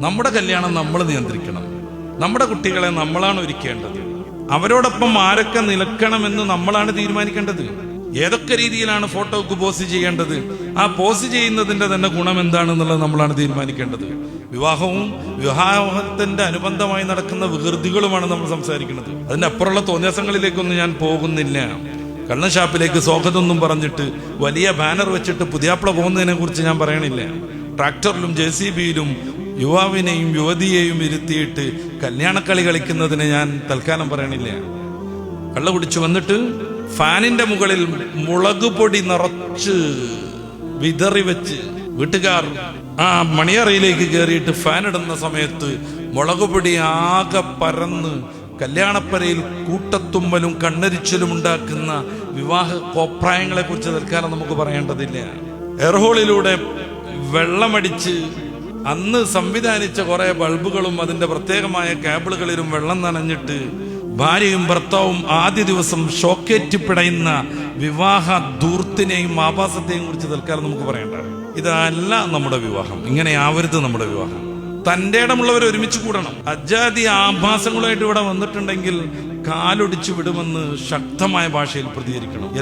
നമ്മുടെ കല്യാണം നമ്മൾ നിയന്ത്രിക്കണം. നമ്മുടെ കുട്ടികളെ നമ്മളാണ് ഒരുക്കേണ്ടത്. അവരോടൊപ്പം ആരൊക്കെ നിൽക്കണമെന്ന് നമ്മളാണ് തീരുമാനിക്കേണ്ടത്. ഏതൊക്കെ രീതിയിലാണ് ഫോട്ടോക്ക് പോസ്റ്റ് ചെയ്യേണ്ടത്, ആ പോസ്റ്റ് ചെയ്യുന്നതിന്റെ തന്നെ ഗുണം എന്താണെന്നുള്ളത് നമ്മളാണ് തീരുമാനിക്കേണ്ടത്. വിവാഹവും വിവാഹത്തിന്റെ അനുബന്ധമായി നടക്കുന്ന വികൃതികളുമാണ് നമ്മൾ സംസാരിക്കുന്നത്. അതിന്റെ അപ്പുറമുള്ള തോന്നിയാസങ്ങളിലേക്കൊന്നും ഞാൻ പോകുന്നില്ല. കള്ളഷാപ്പിലേക്ക് സ്വാഗതമൊന്നും പറഞ്ഞിട്ട് വലിയ ബാനർ വെച്ചിട്ട് പുതിയാപ്പിള പോകുന്നതിനെ കുറിച്ച് ഞാൻ പറയണില്ല. ട്രാക്ടറിലും JCBയിലും യുവാവിനെയും യുവതിയെയും ഇരുത്തിയിട്ട് കല്യാണക്കളി കളിക്കുന്നതിന് ഞാൻ തൽക്കാലം പറയണില്ല. കള്ള കുടിച്ചു വന്നിട്ട് ഫാനിന്റെ മുകളിൽ മുളക് പൊടി നിറച്ച് വിതറി വെച്ച് വീട്ടുകാർ ആ മണിയറയിലേക്ക് കയറിയിട്ട് ഫാൻ ഇടുന്ന സമയത്ത് മുളക് പൊടി ആകെ പരന്ന് കല്യാണപ്പരയിൽ കൂട്ടത്തുമ്മലും കണ്ണരിച്ചലും ഉണ്ടാക്കുന്ന വിവാഹ കോപ്രായങ്ങളെ കുറിച്ച് തൽക്കാലം നമുക്ക് പറയേണ്ടതില്ല. എയർഹോളിലൂടെ വെള്ളമടിച്ച് അന്ന് സംവിധാനിച്ച കുറെ ബൾബുകളും അതിന്റെ പ്രത്യേകമായ കേബിളുകളിലും വെള്ളം നനഞ്ഞിട്ട് ഭാര്യയും ഭർത്താവും ആദ്യ ദിവസം ഷോക്കേറ്റ് പിടയുന്ന വിവാഹ ധൂർത്തിനെയും ആഭാസത്തെയും കുറിച്ച് തൽക്കാലം നമുക്ക് പറയേണ്ട. ഇതല്ല നമ്മുടെ വിവാഹം. ഇങ്ങനെ ആവരുത് നമ്മുടെ വിവാഹം. തന്റെ ഇടമുള്ളവർ ഒരുമിച്ച് കൂടണം. അജാതി ആഭാസങ്ങളുമായിട്ട് ഇവിടെ വന്നിട്ടുണ്ടെങ്കിൽ കാലൊടിച്ചു വിടുമെന്ന് ശക്തമായ ഭാഷയിൽ പ്രതികരിക്കണം.